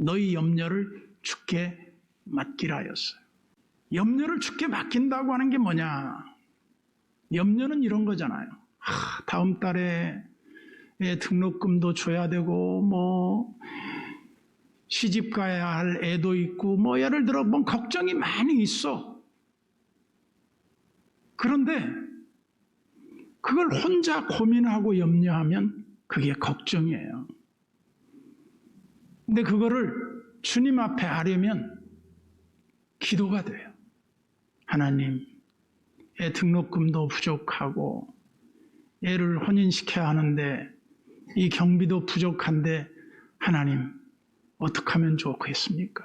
너희 염려를 주께 맡기라 하였어요. 염려를 주께 맡긴다고 하는 게 뭐냐? 염려는 이런 거잖아요. 다음 달에 등록금도 줘야 되고 시집 가야 할 애도 있고 예를 들어 걱정이 많이 있어. 그런데 그걸 혼자 고민하고 염려하면 그게 걱정이에요. 근데 그거를 주님 앞에 하려면 기도가 돼요. 하나님, 애 등록금도 부족하고 애를 혼인시켜야 하는데 이 경비도 부족한데 하나님, 어떻게 하면 좋겠습니까?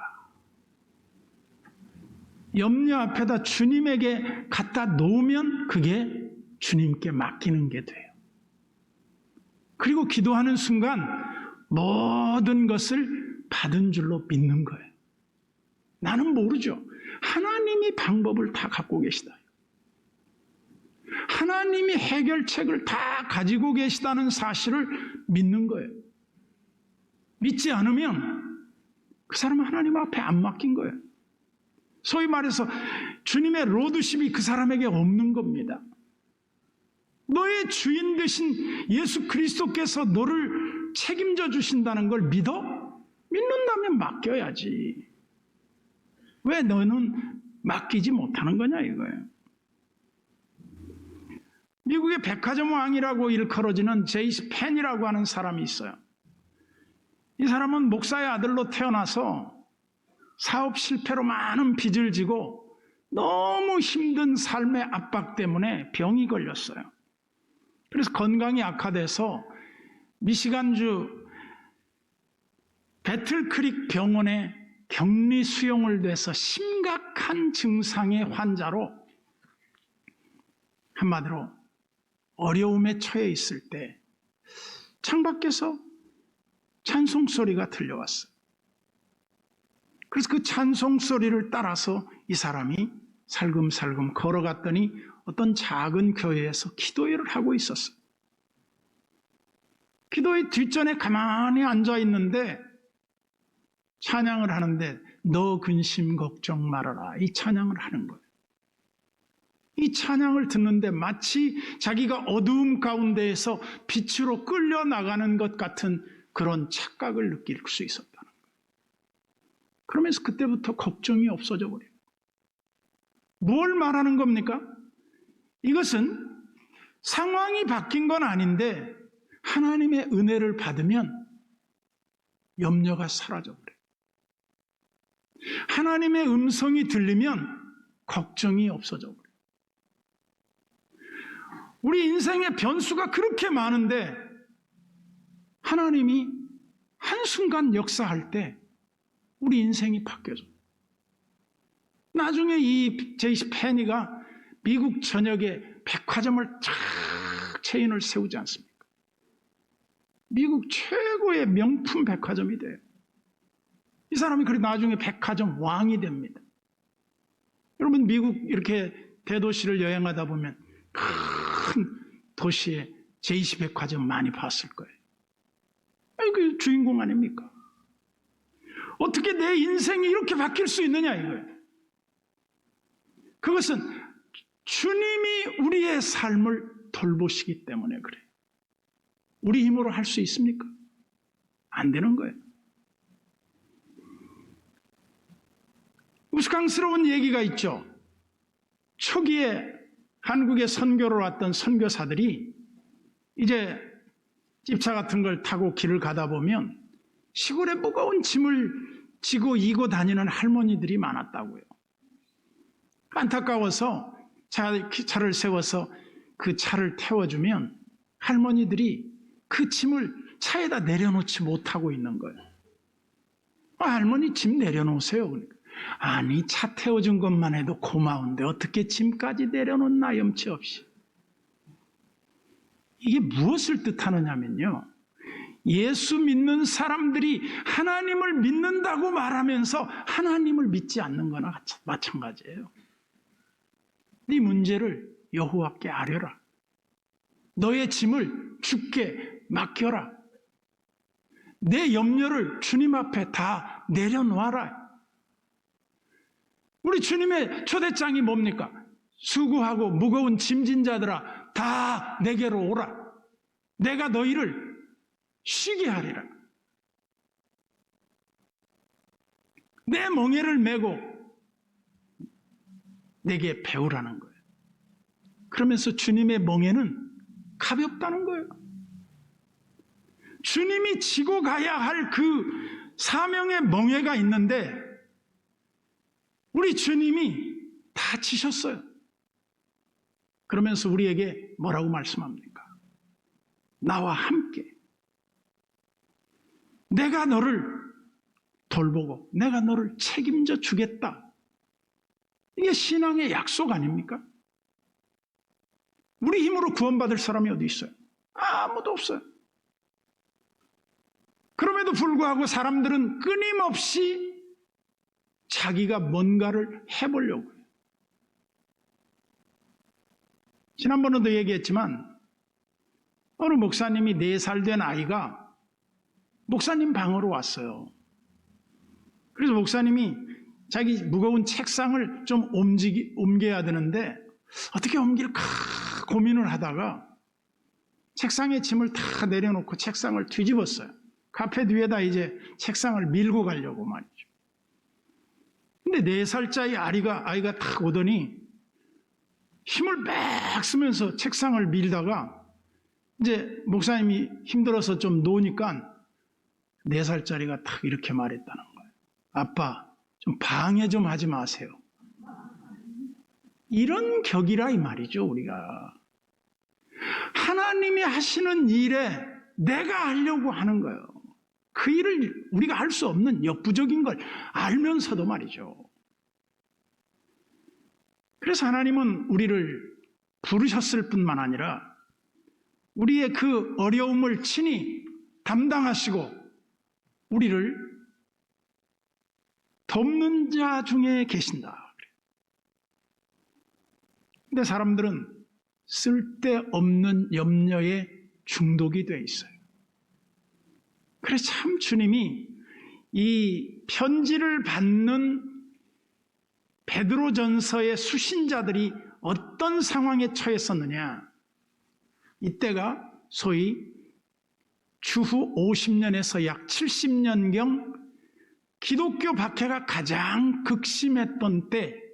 염려 앞에다 주님에게 갖다 놓으면 그게 주님께 맡기는 게 돼요. 그리고 기도하는 순간 모든 것을 받은 줄로 믿는 거예요. 나는 모르죠. 하나님이 방법을 다 갖고 계시다. 하나님이 해결책을 다 가지고 계시다는 사실을 믿는 거예요. 믿지 않으면 그 사람은 하나님 앞에 안 맡긴 거예요. 소위 말해서 주님의 로드십이 그 사람에게 없는 겁니다. 너의 주인 되신 예수 그리스도께서 너를 책임져 주신다는 걸 믿어? 믿는다면 맡겨야지. 왜 너는 맡기지 못하는 거냐 이거예요. 미국의 백화점 왕이라고 일컬어지는 제이스 펜이라고 하는 사람이 있어요. 이 사람은 목사의 아들로 태어나서 사업 실패로 많은 빚을 지고 너무 힘든 삶의 압박 때문에 병이 걸렸어요. 그래서 건강이 악화돼서 미시간주 배틀크릭 병원에 격리 수용을 돼서 심각한 증상의 환자로, 한마디로 어려움에 처해 있을 때 창밖에서 찬송 소리가 들려왔어요. 그래서 그 찬송 소리를 따라서 이 사람이 살금살금 걸어갔더니 어떤 작은 교회에서 기도회를 하고 있었어요. 기도회 뒷전에 가만히 앉아 있는데 찬양을 하는데 너 근심 걱정 말아라, 이 찬양을 하는 거예요. 이 찬양을 듣는데 마치 자기가 어두움 가운데에서 빛으로 끌려나가는 것 같은 그런 착각을 느낄 수 있었다는 거예요. 그러면서 그때부터 걱정이 없어져 버려요. 뭘 말하는 겁니까? 이것은 상황이 바뀐 건 아닌데 하나님의 은혜를 받으면 염려가 사라져 버려요. 하나님의 음성이 들리면 걱정이 없어져 버려요. 우리 인생의 변수가 그렇게 많은데 하나님이 한순간 역사할 때 우리 인생이 바뀌어져요. 나중에 이 제이시 페니가 미국 전역에 백화점을 쫙 체인을 세우지 않습니까? 미국 최고의 명품 백화점이 돼요. 이 사람이 그래 나중에 백화점 왕이 됩니다. 여러분 미국 이렇게 대도시를 여행하다 보면 큰 도시에 제이시 백화점 많이 봤을 거예요. 그 주인공 아닙니까? 어떻게 내 인생이 이렇게 바뀔 수 있느냐 이거예요. 그것은 주님이 우리의 삶을 돌보시기 때문에 그래요. 우리 힘으로 할 수 있습니까? 안 되는 거예요. 우스꽝스러운 얘기가 있죠. 초기에 한국에 선교를 왔던 선교사들이 이제 집차 같은 걸 타고 길을 가다 보면 시골에 무거운 짐을 지고 이고 다니는 할머니들이 많았다고요. 안타까워서 차를 세워서 그 차를 태워주면 할머니들이 그 짐을 차에다 내려놓지 못하고 있는 거예요. 할머니 짐 내려놓으세요. 그러니까. 아니 차 태워준 것만 해도 고마운데 어떻게 짐까지 내려놓나 염치 없이. 이게 무엇을 뜻하느냐면요. 예수 믿는 사람들이 하나님을 믿는다고 말하면서 하나님을 믿지 않는 거나 마찬가지예요. 네 문제를 여호와께 아뢰라. 너의 짐을 주께 맡겨라. 내 염려를 주님 앞에 다 내려놓아라. 우리 주님의 초대장이 뭡니까? 수고하고 무거운 짐진 자들아 다 내게로 오라. 내가 너희를 쉬게 하리라. 내 멍에를 메고 내게 배우라는 거예요. 그러면서 주님의 멍에는 가볍다는 거예요. 주님이 지고 가야 할 그 사명의 멍에가 있는데 우리 주님이 다 지셨어요. 그러면서 우리에게 뭐라고 말씀합니까? 나와 함께 내가 너를 돌보고 내가 너를 책임져 주겠다. 이게 신앙의 약속 아닙니까? 우리 힘으로 구원받을 사람이 어디 있어요? 아무도 없어요. 그럼에도 불구하고 사람들은 끊임없이 자기가 뭔가를 해보려고 해요. 지난번에도 얘기했지만 어느 목사님이 4살 된 아이가 목사님 방으로 왔어요. 그래서 목사님이 자기 무거운 책상을 좀 옮겨야 되는데 어떻게 옮길까 고민을 하다가 책상에 짐을 다 내려놓고 책상을 뒤집었어요. 카페 뒤에다 이제 책상을 밀고 가려고 말이죠. 근데 4살짜리 아이가 딱 오더니 힘을 막 쓰면서 책상을 밀다가 이제 목사님이 힘들어서 좀 놓으니까 4살짜리가 딱 이렇게 말했다는 거예요. 아빠, 좀 방해 좀 하지 마세요. 이런 격이라 이 말이죠, 우리가. 하나님이 하시는 일에 내가 하려고 하는 거예요. 그 일을 우리가 할 수 없는 역부족인 걸 알면서도 말이죠. 그래서 하나님은 우리를 부르셨을 뿐만 아니라 우리의 그 어려움을 친히 담당하시고 우리를 돕는 자 중에 계신다. 근데 사람들은 쓸데없는 염려에 중독이 돼 있어요. 그래서 참 주님이 이 편지를 받는 베드로전서의 수신자들이 어떤 상황에 처했었느냐. 이때가 소위 주후 50년에서 약 70년경 기독교 박해가 가장 극심했던 때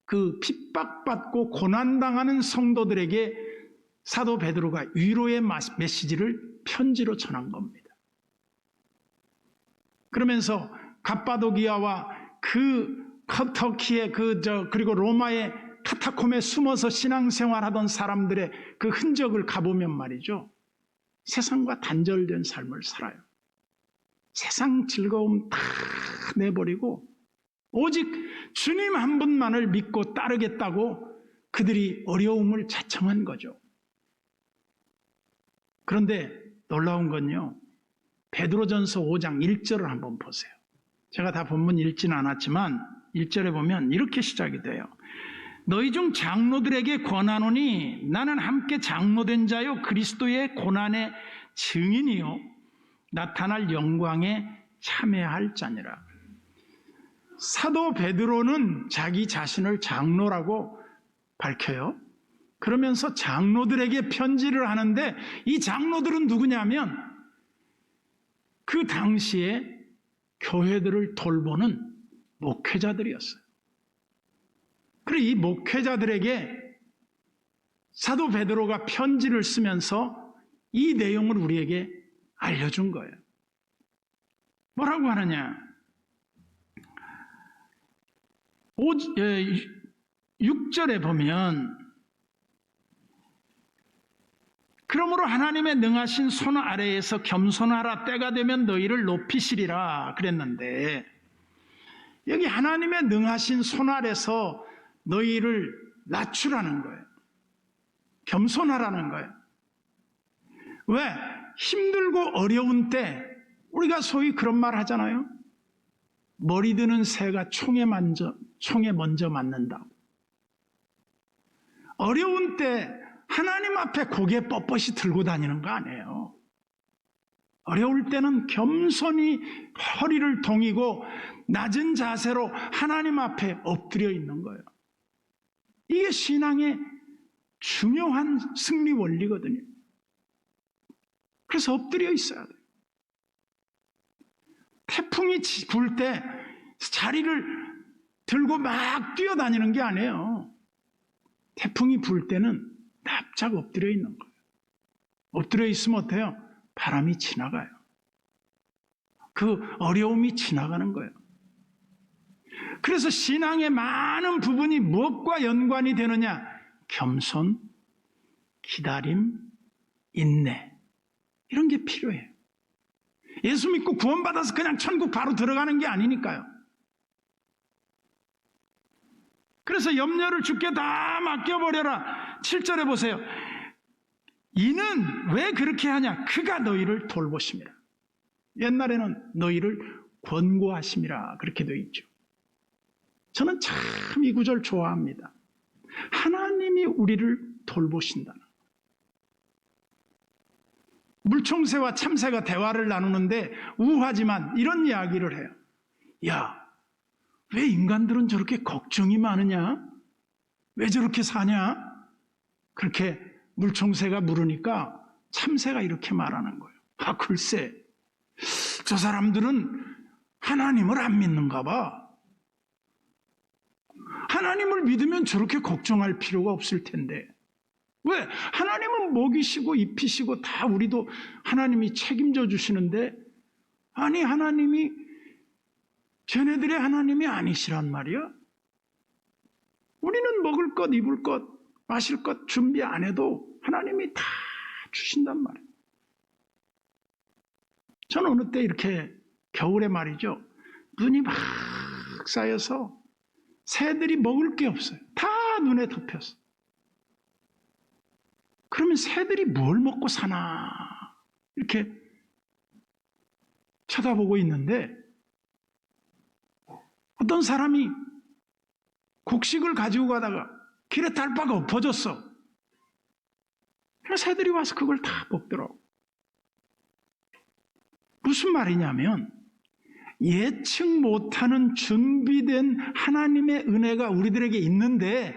그 핍박받고 고난당하는 성도들에게 사도 베드로가 위로의 메시지를 편지로 전한 겁니다. 그러면서 갑바도기아와 그 터키의 그리고 로마의 카타콤에 숨어서 신앙생활하던 사람들의 그 흔적을 가보면 말이죠. 세상과 단절된 삶을 살아요. 세상 즐거움 다 내버리고 오직 주님 한 분만을 믿고 따르겠다고 그들이 어려움을 자청한 거죠. 그런데 놀라운 건요. 베드로전서 5장 1절을 한번 보세요. 제가 다 본문 읽지는 않았지만 1절에 보면 이렇게 시작이 돼요. 너희 중 장로들에게 권하노니 나는 함께 장로된 자요 그리스도의 고난의 증인이요 나타날 영광에 참여할 자니라. 사도 베드로는 자기 자신을 장로라고 밝혀요. 그러면서 장로들에게 편지를 하는데 이 장로들은 누구냐면 그 당시에 교회들을 돌보는 목회자들이었어요. 그리고 이 목회자들에게 사도 베드로가 편지를 쓰면서 이 내용을 우리에게 알려준 거예요. 뭐라고 하느냐? 6절에 보면 그러므로 하나님의 능하신 손 아래에서 겸손하라 때가 되면 너희를 높이시리라 그랬는데 여기 하나님의 능하신 손 아래서 너희를 낮추라는 거예요. 겸손하라는 거예요. 왜? 힘들고 어려운 때 우리가 소위 그런 말 하잖아요. 머리 드는 새가 총에 먼저 맞는다고. 어려운 때 하나님 앞에 고개 뻣뻣이 들고 다니는 거 아니에요. 어려울 때는 겸손히 허리를 동이고 낮은 자세로 하나님 앞에 엎드려 있는 거예요. 이게 신앙의 중요한 승리 원리거든요. 그래서 엎드려 있어야 돼요. 태풍이 불 때 자리를 들고 막 뛰어다니는 게 아니에요. 태풍이 불 때는 납작 엎드려 있는 거예요. 엎드려 있으면 어때요? 바람이 지나가요. 그 어려움이 지나가는 거예요. 그래서 신앙의 많은 부분이 무엇과 연관이 되느냐? 겸손, 기다림, 인내, 이런 게 필요해요. 예수 믿고 구원받아서 그냥 천국 바로 들어가는 게 아니니까요. 그래서 염려를 주께 다 맡겨버려라. 7절에 보세요. 이는 왜 그렇게 하냐? 그가 너희를 돌보심이라. 옛날에는 너희를 권고하심이라 그렇게 되어 있죠. 저는 참 이 구절 좋아합니다. 하나님이 우리를 돌보신다. 물총새와 참새가 대화를 나누는데 우하지만 이런 이야기를 해요. 야, 왜 인간들은 저렇게 걱정이 많으냐? 왜 저렇게 사냐? 그렇게 물총새가 물으니까 참새가 이렇게 말하는 거예요. 아, 글쎄, 저 사람들은 하나님을 안 믿는가 봐. 하나님을 믿으면 저렇게 걱정할 필요가 없을 텐데. 왜? 하나님은 먹이시고 입히시고 다 우리도 하나님이 책임져 주시는데, 아니 하나님이 쟤네들의 하나님이 아니시란 말이야? 우리는 먹을 것, 입을 것, 마실 것 준비 안 해도 하나님이 다 주신단 말이에요. 저는 어느 때 이렇게 겨울에 말이죠. 눈이 막 쌓여서 새들이 먹을 게 없어요. 다 눈에 덮였어. 그러면 새들이 뭘 먹고 사나 이렇게 쳐다보고 있는데 어떤 사람이 곡식을 가지고 가다가 길에 달바가 엎어졌어. 그래서 새들이 와서 그걸 다 먹더라고. 무슨 말이냐면 예측 못하는 준비된 하나님의 은혜가 우리들에게 있는데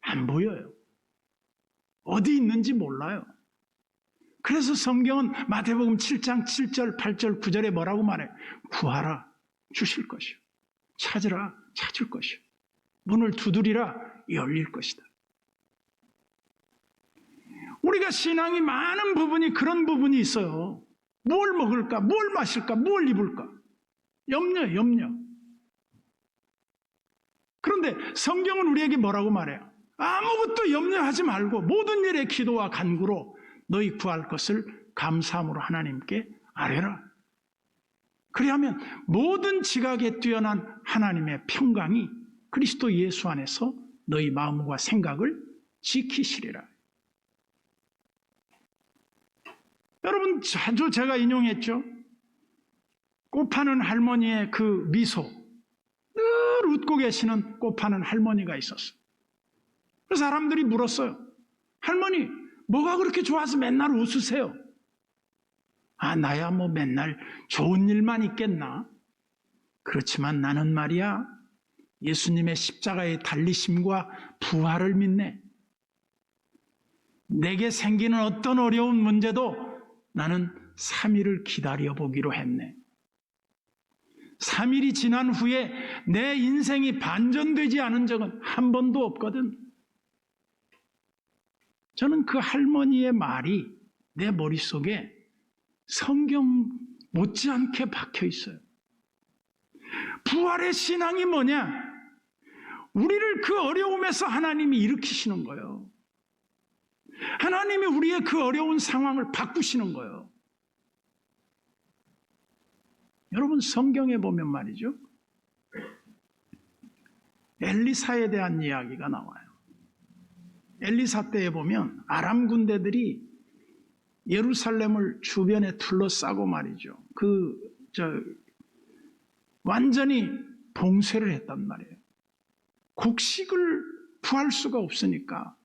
안 보여요. 어디 있는지 몰라요. 그래서 성경은 마태복음 7장 7절, 8절, 9절에 뭐라고 말해요? 구하라, 주실 것이요. 찾으라, 찾을 것이요. 문을 두드리라, 열릴 것이다. 우리가 신앙이 많은 부분이 그런 부분이 있어요. 뭘 먹을까, 뭘 마실까, 뭘 입을까. 염려. 그런데 성경은 우리에게 뭐라고 말해요? 아무것도 염려하지 말고 모든 일에 기도와 간구로 너희 구할 것을 감사함으로 하나님께 아뢰라. 그리하면 모든 지각에 뛰어난 하나님의 평강이 그리스도 예수 안에서 너희 마음과 생각을 지키시리라. 여러분 자주 제가 인용했죠. 꽃 파는 할머니의 그 미소, 늘 웃고 계시는 꽃 파는 할머니가 있었어요. 그 사람들이 물었어요. 할머니, 뭐가 그렇게 좋아서 맨날 웃으세요? 아, 나야 뭐 맨날 좋은 일만 있겠나? 그렇지만 나는 말이야, 예수님의 십자가의 달리심과 부활을 믿네. 내게 생기는 어떤 어려운 문제도 나는 3일을 기다려보기로 했네. 3일이 지난 후에 내 인생이 반전되지 않은 적은 한 번도 없거든. 저는 그 할머니의 말이 내 머릿속에 성경 못지않게 박혀 있어요. 부활의 신앙이 뭐냐? 우리를 그 어려움에서 하나님이 일으키시는 거예요. 하나님이 우리의 그 어려운 상황을 바꾸시는 거예요. 여러분 성경에 보면 말이죠. 엘리사에 대한 이야기가 나와요. 엘리사 때에 보면 아람 군대들이 예루살렘을 주변에 둘러싸고 말이죠. 완전히 봉쇄를 했단 말이에요. 곡식을 구할 수가 없으니까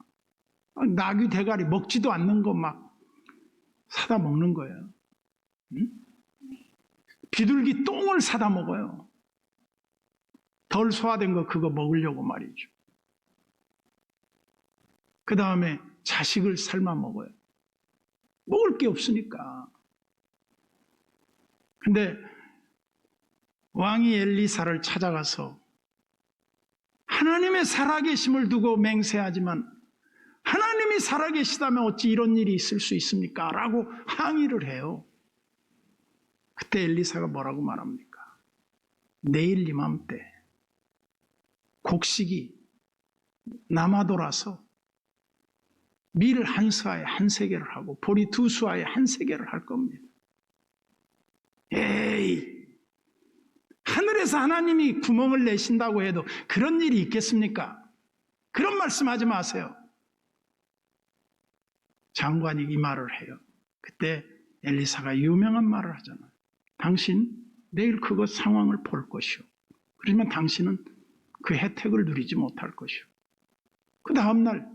나귀 대가리 먹지도 않는 거 막 사다 먹는 거예요. 응? 비둘기 똥을 사다 먹어요. 덜 소화된 거 그거 먹으려고 말이죠. 그 다음에 자식을 삶아 먹어요. 먹을 게 없으니까. 근데 왕이 엘리사를 찾아가서 하나님의 살아계심을 두고 맹세하지만 하나님이 살아계시다면 어찌 이런 일이 있을 수 있습니까? 라고 항의를 해요. 그때 엘리사가 뭐라고 말합니까? 내일 이맘때 곡식이 남아돌아서 밀 한 수아에 한 세겔을 하고 보리 두 수아에 한 세겔을 할 겁니다. 에이, 하늘에서 하나님이 구멍을 내신다고 해도 그런 일이 있겠습니까? 그런 말씀하지 마세요. 장관이 이 말을 해요. 그때 엘리사가 유명한 말을 하잖아요. 당신 내일 그것 상황을 볼 것이오. 그렇지만 당신은 그 혜택을 누리지 못할 것이오. 그 다음날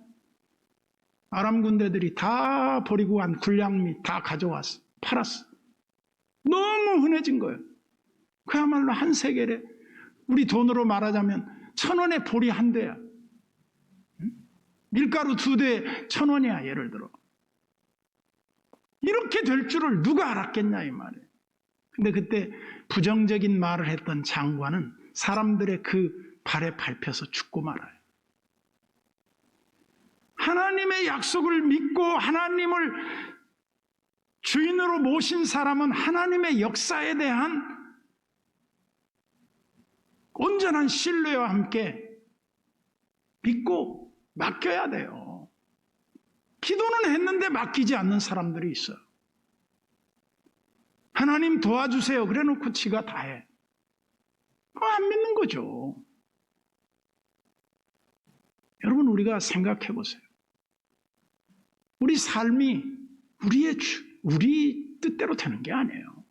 아람 군대들이 다 버리고 간 군량미 다 가져왔어. 팔았어. 너무 흔해진 거예요. 그야말로 한 세겔에 우리 돈으로 말하자면 1,000원에 보리 한 대야. 밀가루 2대에 1,000원이야 예를 들어. 이렇게 될 줄을 누가 알았겠냐 이 말이에요. 근데 그때 부정적인 말을 했던 장관은 사람들의 그 발에 밟혀서 죽고 말아요. 하나님의 약속을 믿고 하나님을 주인으로 모신 사람은 하나님의 역사에 대한 온전한 신뢰와 함께 믿고 맡겨야 돼요. 기도는 했는데 맡기지 않는 사람들이 있어요. 하나님 도와주세요. 그래 놓고 지가 다 해. 안 믿는 거죠. 여러분 우리가 생각해 보세요. 우리 삶이 우리 뜻대로 되는 게 아니에요.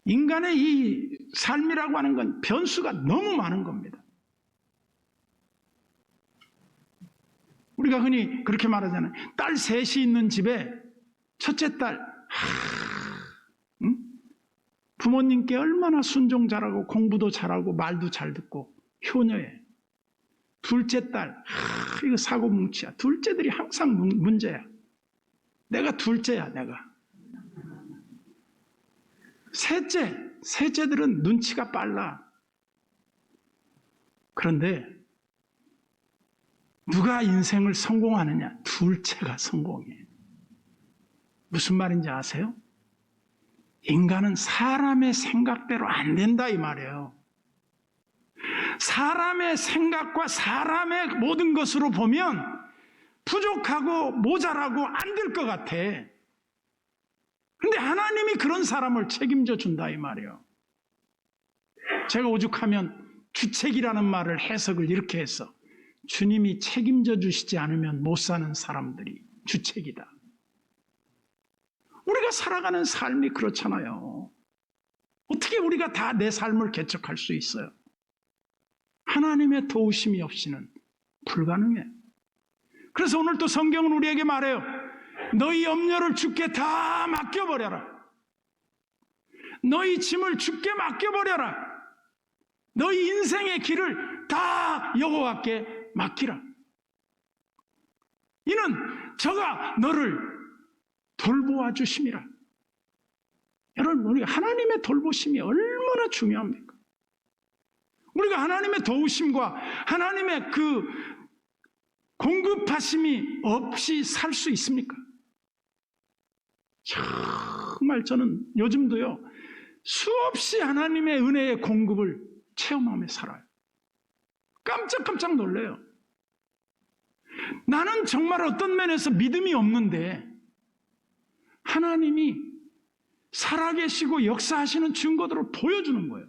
인간의 이 삶이라고 하는 건 변수가 너무 많은 겁니다. 우리가 흔히 그렇게 말하잖아요. 딸 셋이 있는 집에 첫째 딸, 부모님께 얼마나 순종 잘하고 공부도 잘하고 말도 잘 듣고 효녀해. 둘째 딸, 이거 사고 뭉치야. 둘째들이 항상 문제야. 내가 둘째야, 내가. 셋째들은 눈치가 빨라. 그런데 누가 인생을 성공하느냐? 둘째가 성공해. 무슨 말인지 아세요? 인간은 사람의 생각대로 안 된다 이 말이에요. 사람의 생각과 사람의 모든 것으로 보면 부족하고 모자라고 안 될 것 같아. 근데 하나님이 그런 사람을 책임져 준다 이 말이에요. 제가 오죽하면 주책이라는 말을 해석을 이렇게 했어. 주님이 책임져 주시지 않으면 못 사는 사람들이 주책이다. 우리가 살아가는 삶이 그렇잖아요. 어떻게 우리가 다 내 삶을 개척할 수 있어요? 하나님의 도우심이 없이는 불가능해. 그래서 오늘 또 성경은 우리에게 말해요. 너희 염려를 주께 다 맡겨버려라. 너희 짐을 주께 맡겨버려라. 너희 인생의 길을 다 여호와께 맡기라. 이는 저가 너를 돌보아 주심이라. 여러분, 우리 하나님의 돌보심이 얼마나 중요합니까? 우리가 하나님의 도우심과 하나님의 그 공급하심이 없이 살 수 있습니까? 정말 저는 요즘도요, 수없이 하나님의 은혜의 공급을 체험하며 살아요. 깜짝깜짝 놀래요. 나는 정말 어떤 면에서 믿음이 없는데 하나님이 살아계시고 역사하시는 증거들을 보여주는 거예요.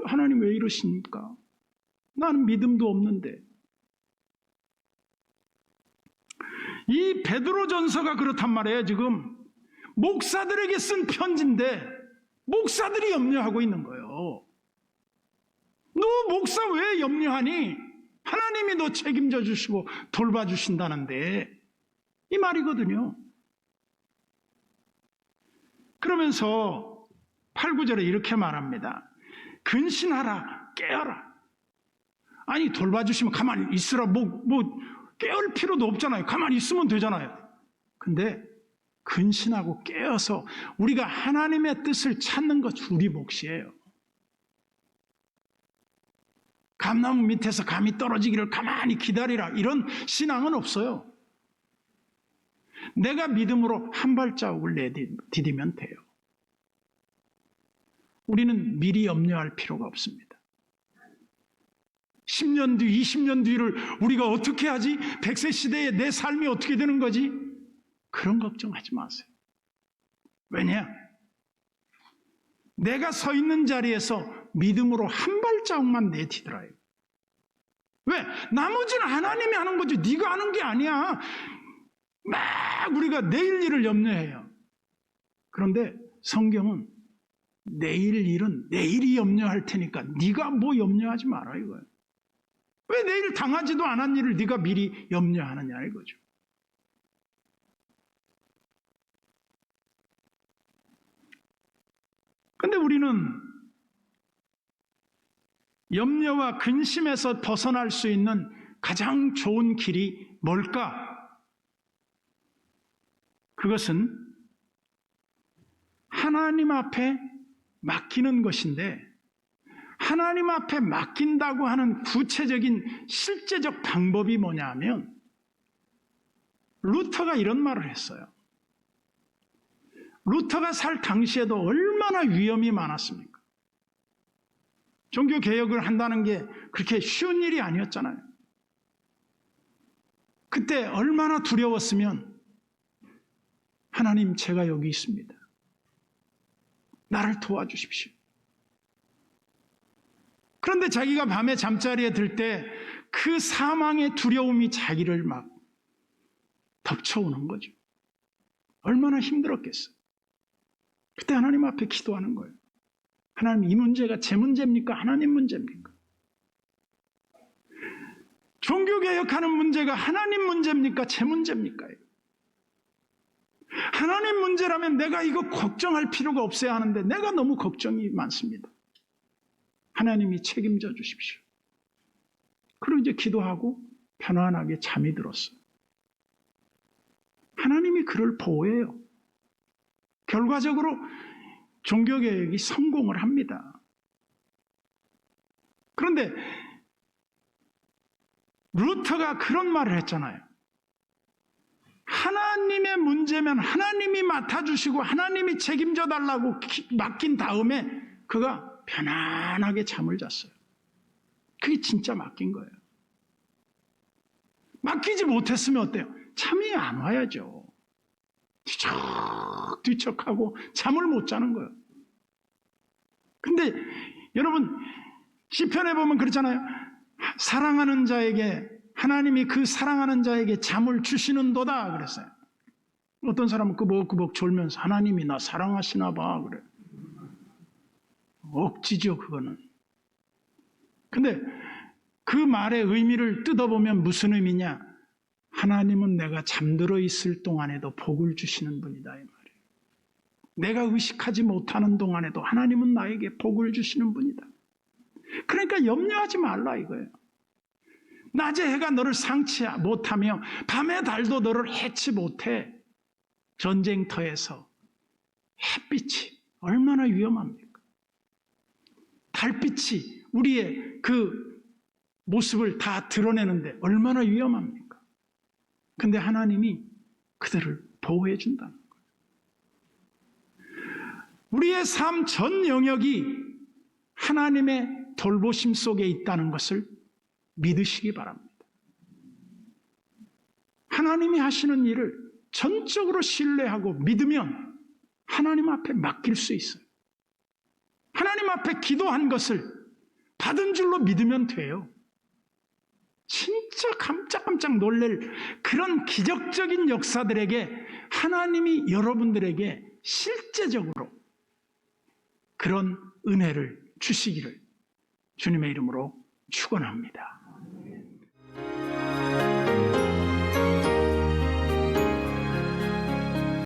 하나님 왜 이러십니까? 나는 믿음도 없는데. 이 베드로전서가 그렇단 말이에요. 지금 목사들에게 쓴 편지인데 목사들이 염려하고 있는 거예요. 너 목사 왜 염려하니? 하나님이 너 책임져 주시고 돌봐주신다는데 이 말이거든요. 그러면서 8, 9절에 이렇게 말합니다. 근신하라, 깨어라. 아니, 돌봐주시면 가만히 있으라. 깨울 필요도 없잖아요. 가만히 있으면 되잖아요. 근데 근신하고 깨어서 우리가 하나님의 뜻을 찾는 것 우리 몫이에요. 감나무 밑에서 감이 떨어지기를 가만히 기다리라. 이런 신앙은 없어요. 내가 믿음으로 한 발자국을 내디디면 돼요. 우리는 미리 염려할 필요가 없습니다. 10년 뒤, 20년 뒤를 우리가 어떻게 하지? 100세 시대에 내 삶이 어떻게 되는 거지? 그런 걱정하지 마세요. 왜냐? 내가 서 있는 자리에서 믿음으로 한 발자국만 내디뎌요. 왜? 나머지는 하나님이 하는 거지 네가 하는 게 아니야. 막 우리가 내일 일을 염려해요. 그런데 성경은 내일 일은 내일이 염려할 테니까 네가 뭐 염려하지 마라 이거예요. 왜 내일 당하지도 않은 일을 네가 미리 염려하느냐 이거죠. 그런데 우리는 염려와 근심에서 벗어날 수 있는 가장 좋은 길이 뭘까? 그것은 하나님 앞에 맡기는 것인데, 하나님 앞에 맡긴다고 하는 구체적인 실제적 방법이 뭐냐면 루터가 이런 말을 했어요. 루터가 살 당시에도 얼마나 위험이 많았습니까? 종교개혁을 한다는 게 그렇게 쉬운 일이 아니었잖아요. 그때 얼마나 두려웠으면 하나님 제가 여기 있습니다. 나를 도와주십시오. 그런데 자기가 밤에 잠자리에 들 때 그 사망의 두려움이 자기를 막 덮쳐오는 거죠. 얼마나 힘들었겠어요. 그때 하나님 앞에 기도하는 거예요. 하나님, 이 문제가 제 문제입니까? 하나님 문제입니까? 종교개혁하는 문제가 하나님 문제입니까? 제 문제입니까? 하나님 문제라면 내가 이거 걱정할 필요가 없어야 하는데 내가 너무 걱정이 많습니다. 하나님이 책임져 주십시오. 그리고 이제 기도하고 편안하게 잠이 들었어요. 하나님이 그를 보호해요. 결과적으로 종교개혁이 성공을 합니다. 그런데 루터가 그런 말을 했잖아요. 하나님의 문제면 하나님이 맡아주시고 하나님이 책임져 달라고 맡긴 다음에 그가 편안하게 잠을 잤어요. 그게 진짜 맡긴 거예요. 맡기지 못했으면 어때요? 잠이 안 와야죠. 뒤척하고 잠을 못 자는 거예요. 근데 여러분 시편에 보면 그렇잖아요. 사랑하는 자에게 하나님이 그 사랑하는 자에게 잠을 주시는도다 그랬어요. 어떤 사람은 꾸벅꾸벅 졸면서 하나님이 나 사랑하시나 봐 그래. 억지죠 그거는. 근데 그 말의 의미를 뜯어보면 무슨 의미냐? 하나님은 내가 잠들어 있을 동안에도 복을 주시는 분이다 이 말이에요. 내가 의식하지 못하는 동안에도 하나님은 나에게 복을 주시는 분이다. 그러니까 염려하지 말라 이거예요. 낮에 해가 너를 상치 못하며 밤의 달도 너를 해치 못해. 전쟁터에서 햇빛이 얼마나 위험합니까? 달빛이 우리의 그 모습을 다 드러내는데 얼마나 위험합니까? 근데 하나님이 그들을 보호해 준다는 거예요. 우리의 삶 전 영역이 하나님의 돌보심 속에 있다는 것을 믿으시기 바랍니다. 하나님이 하시는 일을 전적으로 신뢰하고 믿으면 하나님 앞에 맡길 수 있어요. 하나님 앞에 기도한 것을 받은 줄로 믿으면 돼요. 진짜 깜짝깜짝 놀랄 그런 기적적인 역사들에게 하나님이 여러분들에게 실제적으로 그런 은혜를 주시기를 주님의 이름으로 축원합니다.